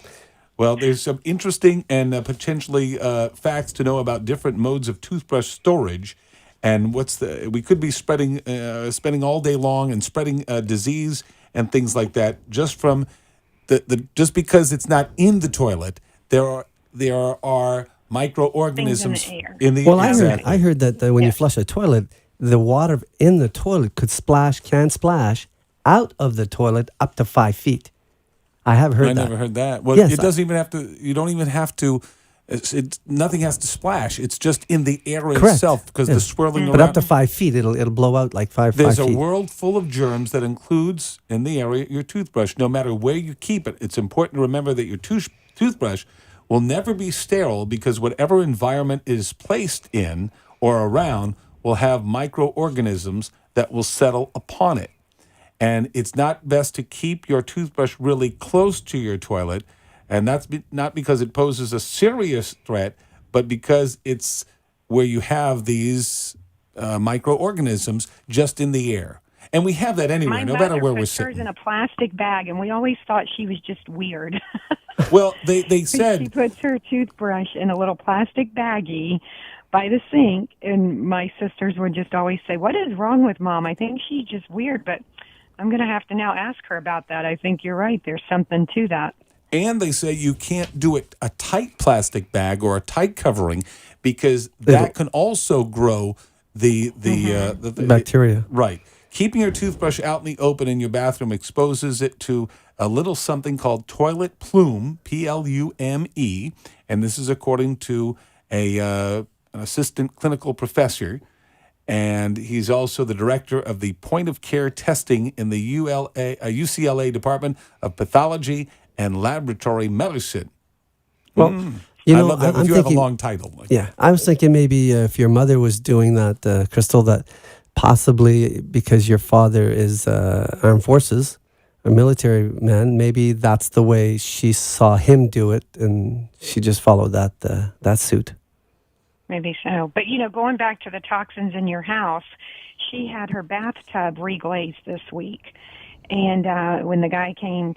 Well, there's some interesting and potentially facts to know about different modes of toothbrush storage, and we could be spending all day long and spreading disease and things like that just from just because it's not in the toilet. There are microorganisms in the air. Well, I heard that when you flush a toilet, the water in the toilet can splash out of the toilet up to 5 feet. I have heard that. I never heard that. Well, yes, it doesn't even have to. You don't even have to. Nothing has to splash. It's just in the air itself because the swirling around. But up to 5 feet, it'll blow out like 5 feet. There's a world full of germs that includes in the area your toothbrush. No matter where you keep it, it's important to remember that your toothbrush will never be sterile because whatever environment it is placed in or around will have microorganisms that will settle upon it. And it's not best to keep your toothbrush really close to your toilet, and that's not because it poses a serious threat, but because it's where you have these microorganisms just in the air. And we have that anywhere, no matter where we're sitting. My mother puts hers in a plastic bag, and we always thought she was just weird. Well, they said... She puts her toothbrush in a little plastic baggie by the sink, and my sisters would just always say, "What is wrong with Mom? I think she's just weird," but I'm going to have to now ask her about that. I think you're right. There's something to that. And they say you can't do it a tight plastic bag or a tight covering because that can also grow the bacteria. Right. Keeping your toothbrush out in the open in your bathroom exposes it to a little something called toilet plume, Plume, and this is according to an assistant clinical professor, and he's also the director of the point of care testing in the UCLA Department of Pathology and Laboratory Medicine. Well, you I know, love that. I'm You have a thinking, long title. Like yeah, I was thinking maybe if your mother was doing that, Crystal, that possibly because your father is armed forces, a military man, maybe that's the way she saw him do it, and she just followed that suit. Maybe so. But, you know, going back to the toxins in your house, she had her bathtub reglazed this week. And when the guy came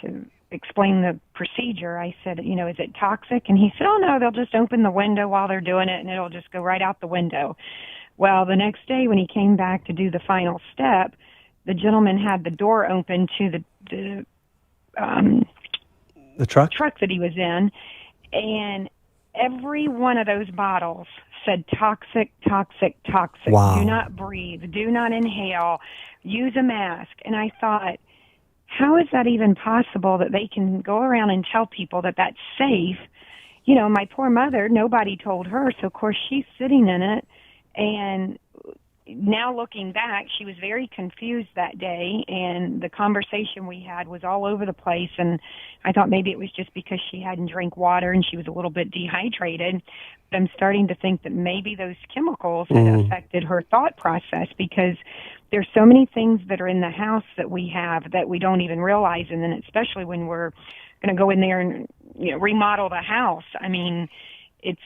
to explain the procedure, I said, you know, is it toxic? And he said, oh, no, they'll just open the window while they're doing it, and it'll just go right out the window. Well, the next day when he came back to do the final step, the gentleman had the door open to the truck that he was in, and every one of those bottles said toxic, toxic, toxic. Wow. Do not breathe. Do not inhale. Use a mask. And I thought, how is that even possible that they can go around and tell people that that's safe? You know, my poor mother, nobody told her, so of course she's sitting in it. And now looking back, she was very confused that day, and the conversation we had was all over the place, and I thought maybe it was just because she hadn't drank water and she was a little bit dehydrated. But I'm starting to think that maybe those chemicals had affected her thought process, because there's so many things that are in the house that we have that we don't even realize, and then especially when we're going to go in there and, you know, remodel the house. I mean, it's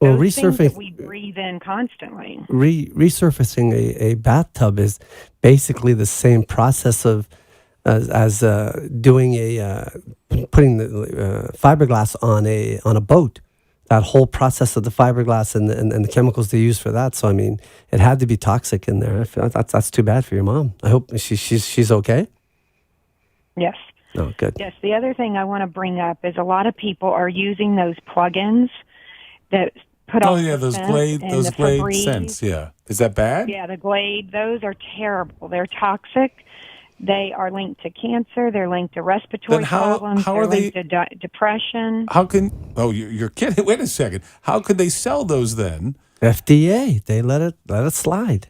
those things that we breathe in constantly. Resurfacing a bathtub is basically the same process of as doing putting the fiberglass on a boat. That whole process of the fiberglass and the chemicals they use for that. So I mean, it had to be toxic in there. I feel that's too bad for your mom. I hope she's okay. Yes. Oh, good. Yes. The other thing I want to bring up is a lot of people are using those plugins that put off those scent Glade and the Glade Febreze. scents. Yeah, is that bad? Yeah, the Glade. Those are terrible. They're toxic. They are linked to cancer. They're linked to respiratory problems. How they're are they linked to depression. How can? Oh, you're kidding. Wait a second. How could they sell those then? FDA, they let it slide.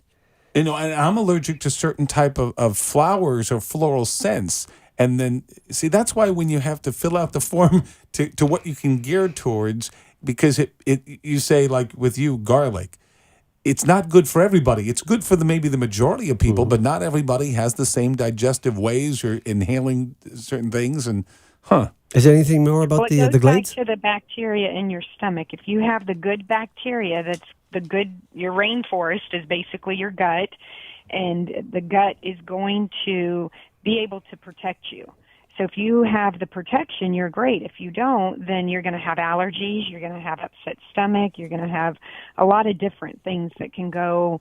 You know, and I'm allergic to certain type of flowers or floral scents. And then, see, that's why when you have to fill out the form to what you can gear towards, because you say, like with you, garlic, it's not good for everybody. It's good for maybe the majority of people, but not everybody has the same digestive ways or inhaling certain things. And, Is there anything more about the Glades? Glades? Back to the bacteria in your stomach. If you have the good bacteria, that's the good. Your rainforest is basically your gut, and the gut is going to be able to protect you. So if you have the protection, you're great. If you don't, then you're going to have allergies. You're going to have upset stomach. You're going to have a lot of different things that can go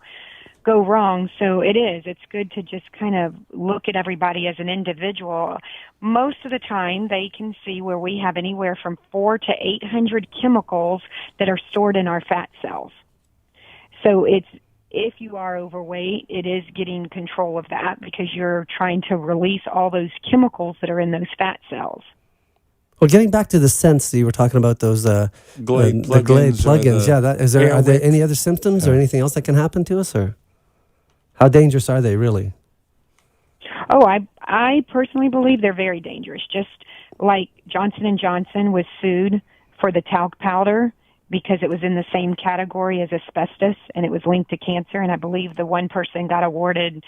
wrong. So it's good to just kind of look at everybody as an individual. Most of the time, they can see where we have anywhere from 400 to 800 chemicals that are stored in our fat cells. So if you are overweight, it is getting control of that, because you're trying to release all those chemicals that are in those fat cells. Well, getting back to the scents, you were talking about those Glade the Glade plugins. Yeah, are there Airwick. any other symptoms or anything else that can happen to us, or how dangerous are they really? Oh, I personally believe they're very dangerous. Just like Johnson & Johnson was sued for the talc powder because it was in the same category as asbestos and it was linked to cancer. And I believe the one person got awarded,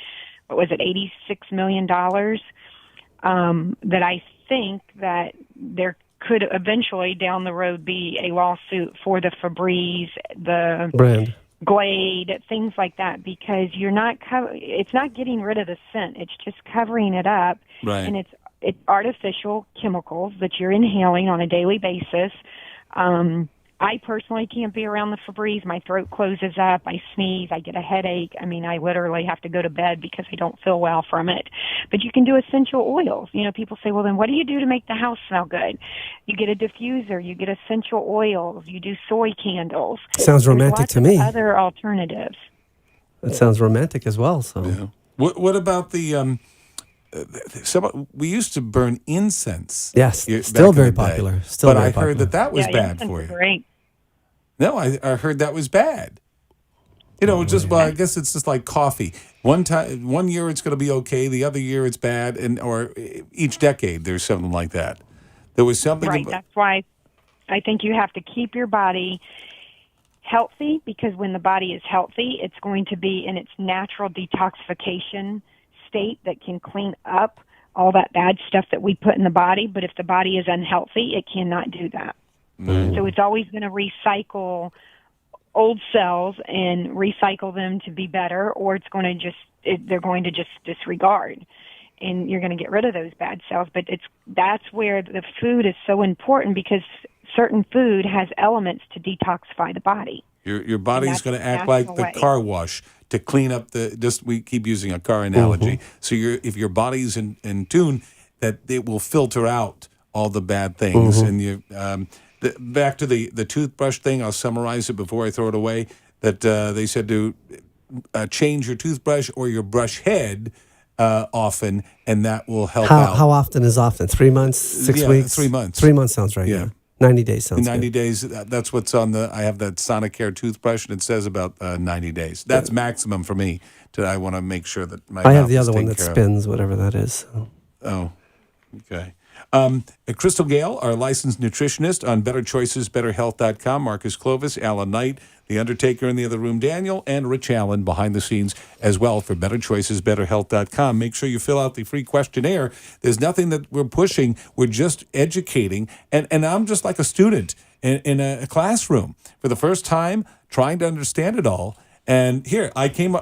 what was it, $86 million. That I think that there could eventually down the road be a lawsuit for the Febreze, the brand, Glade, things like that, because it's not getting rid of the scent. It's just covering it up. Right. And it's artificial chemicals that you're inhaling on a daily basis. I personally can't be around the Febreze. My throat closes up. I sneeze. I get a headache. I mean, I literally have to go to bed because I don't feel well from it. But you can do essential oils. You know, people say, well, then what do you do to make the house smell good? You get a diffuser. You get essential oils. You do soy candles. Sounds romantic to me. Other alternatives. It sounds romantic as well. So. Yeah. What about the we used to burn incense. Yes, back still in very the day. popular. Still But very I heard popular. that was Yeah, bad incense for is you. great. No, I heard that was bad. I guess it's just like coffee. One year it's going to be okay, the other year it's bad, or each decade there's something like that. There was something Right. That's why I think you have to keep your body healthy, because when the body is healthy, it's going to be in its natural detoxification state that can clean up all that bad stuff that we put in the body. But if the body is unhealthy, it cannot do that. So it's always going to recycle old cells and recycle them to be better, or it's going to they're going to just disregard, and you're going to get rid of those bad cells. But that's where the food is so important, because certain food has elements to detoxify the body. Your body's going to act that's like the the way. car wash to clean up we keep using a car analogy. So if your body's in tune, that it will filter out all the bad things. And back to the toothbrush thing, I'll summarize it before I throw it away, that they said to change your toothbrush or your brush head often, and that will help out. How often is often? 3 months, 6 weeks? 3 months. 3 months sounds right. Yeah. 90 days sounds 90 good. days, that's what's on I have that Sonicare toothbrush, and it says about 90 days. That's maximum for me. I want to make sure that my I have mouth the is other one taken that care of. spins, whatever that is. So. Oh, okay. Crystal Gale, our licensed nutritionist on BetterChoicesBetterHealth.com. Marcus Clovis, Alan Knight, The Undertaker in the other room, Daniel, and Rich Allen behind the scenes as well for BetterChoicesBetterHealth.com. Make sure you fill out the free questionnaire. There's nothing that we're pushing. We're just educating. And I'm just like a student in a classroom for the first time, trying to understand it all. And here, I came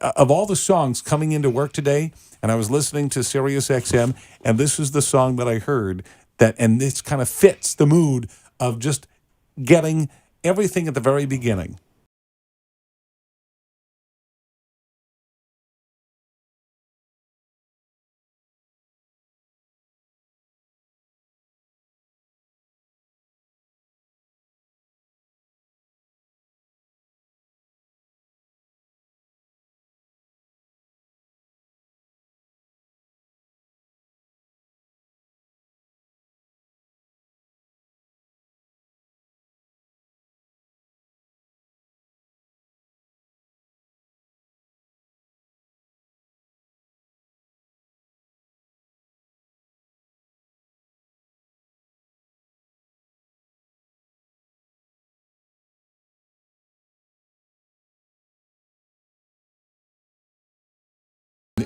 of all the songs coming into work today, and I was listening to Sirius XM, and this is the song that I heard and this kind of fits the mood of just getting everything at the very beginning.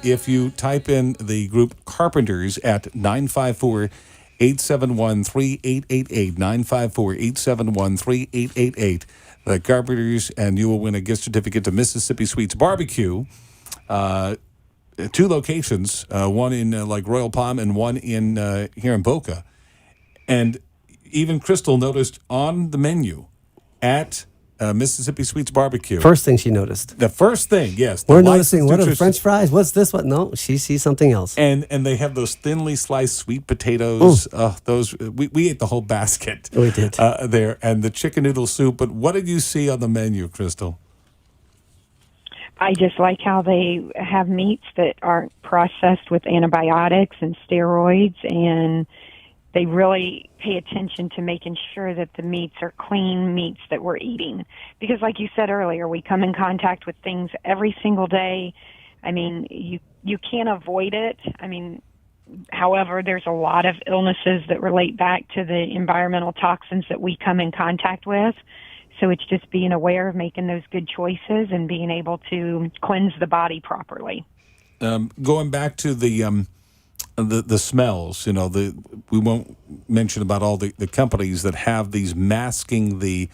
If you type in the group Carpenters at 954-871-3888, 954-871-3888, the Carpenters, and you will win a gift certificate to Mississippi Sweets Barbecue. 2 locations, one in like Royal Palm and one in here in Boca. And even Crystal noticed on the menu at Mississippi Sweets Barbecue. First thing she noticed. The first thing, yes. We're noticing, what are the French fries? What's this? What? No, she sees something else. And they have those thinly sliced sweet potatoes. Those we ate the whole basket. We did. There. And the chicken noodle soup. But what did you see on the menu, Crystal? I just like how they have meats that aren't processed with antibiotics and steroids, and they really pay attention to making sure that the meats are clean meats that we're eating. Because like you said earlier, we come in contact with things every single day. I mean, you can't avoid it. I mean, however, there's a lot of illnesses that relate back to the environmental toxins that we come in contact with. So it's just being aware of making those good choices and being able to cleanse the body properly. Going back to the smells, we won't mention about all the companies that have these masking the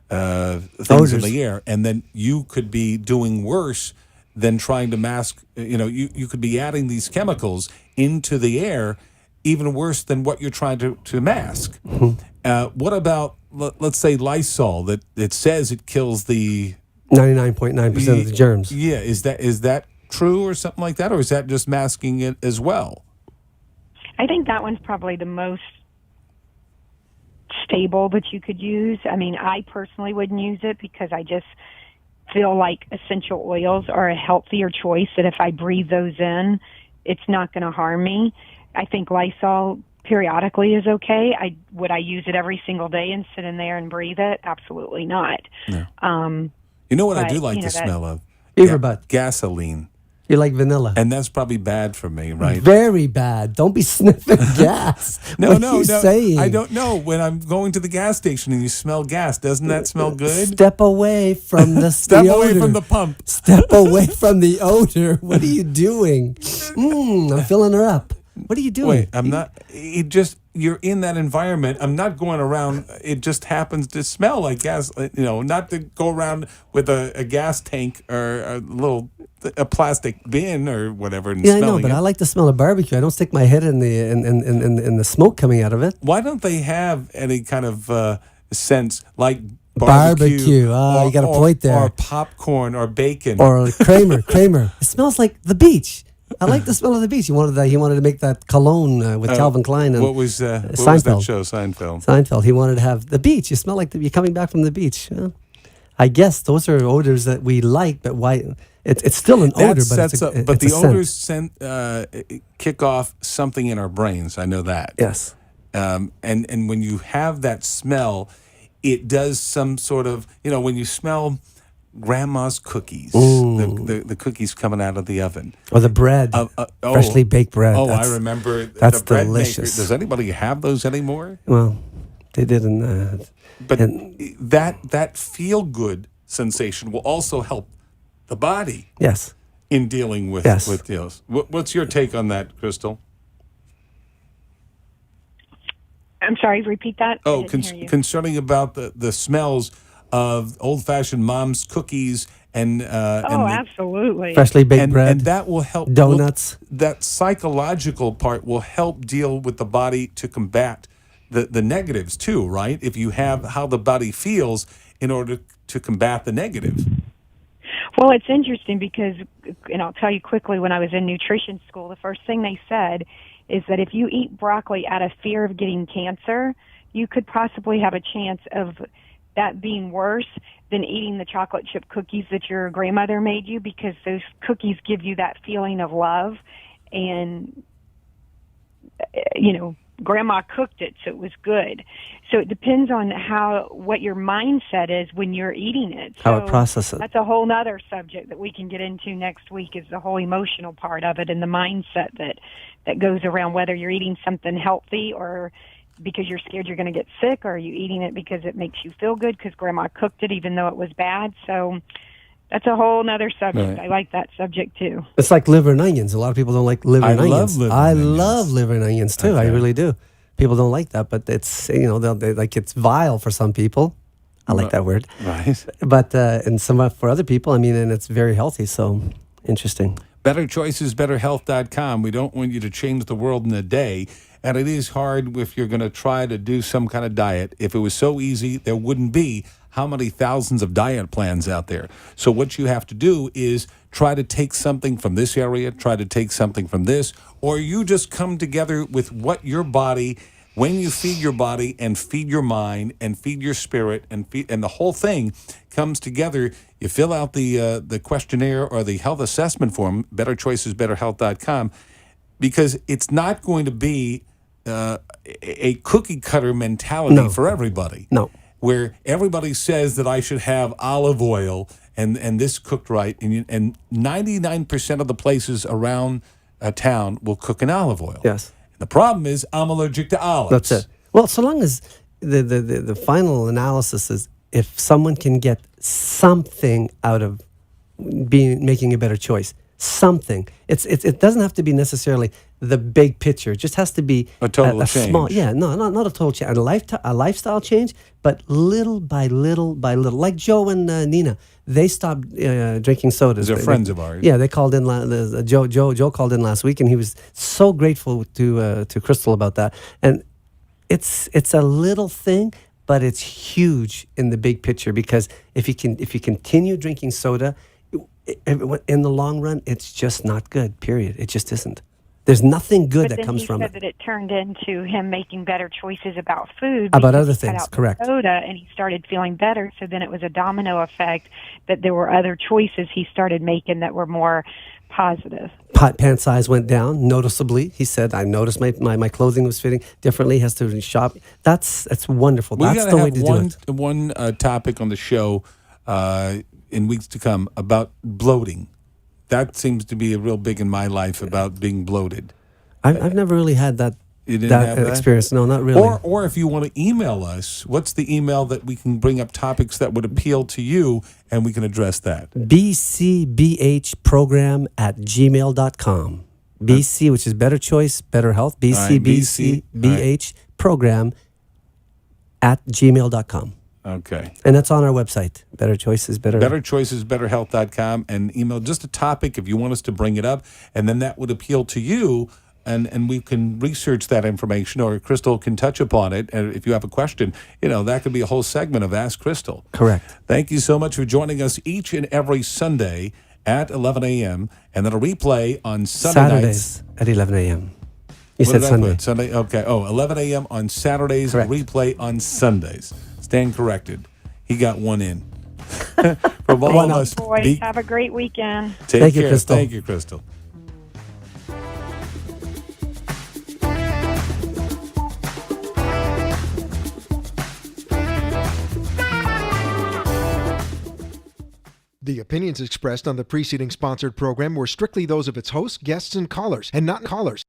things in the air, and then you could be doing worse than trying to mask. You could be adding these chemicals into the air, even worse than what you're trying to mask. What about, let's say, Lysol, that it says it kills the 99.9% of the germs. Yeah, is that true or something like that, or is that just masking it as well? I think that one's probably the most stable that you could use. I mean, I personally wouldn't use it because I just feel like essential oils are a healthier choice, that if I breathe those in, it's not going to harm me. I think Lysol periodically is okay. Would I use it every single day and sit in there and breathe it? Absolutely not. No. You know what I but, do like you know, the smell of? Earbud. Gasoline. You like vanilla. And that's probably bad for me, right? Very bad. Don't be sniffing gas. No, What no, are you no. saying? I don't know. When I'm going to the gas station and you smell gas, doesn't that smell good? Step away from the Step the away odor. from the pump. Step away from the odor. What are you doing? I'm filling her up. What are you doing? Wait, I'm not. It just, you're in that environment. I'm not going around. It just happens to smell like gas. Not to go around with a gas tank or a plastic bin or whatever. And Yeah, I know, smelling but it. I like the smell of barbecue. I don't stick my head in the smoke coming out of it. Why don't they have any kind of sense like Barbecue. Ah, you got a point there. Or popcorn or bacon. Or Kramer. It smells like the beach. I like the smell of the beach. He wanted to make that cologne with Calvin Klein and what was that Seinfeld. show? Seinfeld. Seinfeld. He wanted to have the beach. You smell like you're coming back from the beach. Yeah. I guess those are odors that we like, but why? It's still an odor, but but the a odors kick off something in our brains. I know that. Yes. And when you have that smell, it does some sort of, when you smell grandma's cookies, the cookies coming out of the oven. Or the bread, freshly baked bread. Oh, I remember that's the bread delicious. maker. Does anybody have those anymore? Well, they didn't. But that feel-good sensation will also help the body. Yes. In dealing with deals. What's your take on that, Crystal? I'm sorry, repeat that. Oh, concerning about the smells of old-fashioned mom's cookies and absolutely freshly baked bread, and that will help. Donuts. That psychological part will help deal with the body to combat the negatives too, right? If you have how the body feels in order to combat the negative. Well, it's interesting because, and I'll tell you quickly, when I was in nutrition school, the first thing they said is that if you eat broccoli out of fear of getting cancer, you could possibly have a chance of that being worse than eating the chocolate chip cookies that your grandmother made you, because those cookies give you that feeling of love, and grandma cooked it, so it was good. So it depends on what your mindset is when you're eating it. So how it processes. That's a whole nother subject that we can get into next week, is the whole emotional part of it and the mindset that goes around whether you're eating something healthy or because you're scared you're going to get sick, or are you eating it because it makes you feel good because grandma cooked it even though it was bad. So that's a whole nother subject. Right. I like that subject too. It's like liver and onions. A lot of people don't like liver and onions. I love liver and onions too. Okay. I really do. People don't like that, but it's they like it's vile for some people. I like that word. Right. But and for other people, and it's very healthy. So interesting. Better Choices, BetterHealth.com. We don't want you to change the world in a day. And it is hard if you're going to try to do some kind of diet. If it was so easy, there wouldn't be how many thousands of diet plans out there. So what you have to do is try to take something from this area, try to take something from this, or you just come together with what your body, when you feed your body and feed your mind and feed your spirit and the whole thing comes together. You fill out the questionnaire or the health assessment form, BetterChoicesBetterHealth.com, because it's not going to be a cookie cutter mentality for everybody. No. Where everybody says that I should have olive oil and this cooked right, and 99% of the places around a town will cook in olive oil. Yes. The problem is I'm allergic to olives. That's it. Well, so long as the final analysis is if someone can get something out of making a better choice, something. It doesn't have to be necessarily the big picture. It just has to be a total change. Small, not a total change. A lifestyle change, but little by little by little. Like Joe and Nina, they stopped drinking sodas. They're friends of ours. Yeah, they called in. Joe called in last week, and he was so grateful to Crystal about that. And it's a little thing, but it's huge in the big picture, because if you continue drinking soda, in the long run, it's just not good, period. It just isn't. There's nothing good But that comes from he it. said that it turned into him making better choices about food. About because other he cut things, out the correct. soda, and he started feeling better. So then it was a domino effect that there were other choices he started making that were more positive. Pant size went down noticeably. He said, I noticed my clothing was fitting differently. He has to shop. That's wonderful. We That's gotta the way have to do it. one topic on the show in weeks to come about bloating. That seems to be a real big in my life about being bloated. I've never really had that You didn't have that experience. No, not really. Or if you want to email us, what's the email that we can bring up topics that would appeal to you and we can address that? bcbhprogram@gmail.com. BC, which is Better Choice, Better Health. BCBHprogram @gmail.com. Okay. And that's on our website. Better Choices, Better Choices, betterhealth.com, and email just a topic if you want us to bring it up, and then that would appeal to you, and we can research that information, or Crystal can touch upon it. And if you have a question, that could be a whole segment of Ask Crystal. Correct. Thank you so much for joining us each and every Sunday at 11 a.m., and then a replay on Saturdays at 11 a.m. You What said did I Sunday. put? Sunday? Okay. 11 a.m. on Saturdays, Correct. replay on Sundays. Stand corrected. He got one in. From all One of up. us. Boys, have a great weekend. Take Thank you, care. Crystal. Thank you, Crystal. The opinions expressed on the preceding sponsored program were strictly those of its hosts, guests, and callers, and not callers.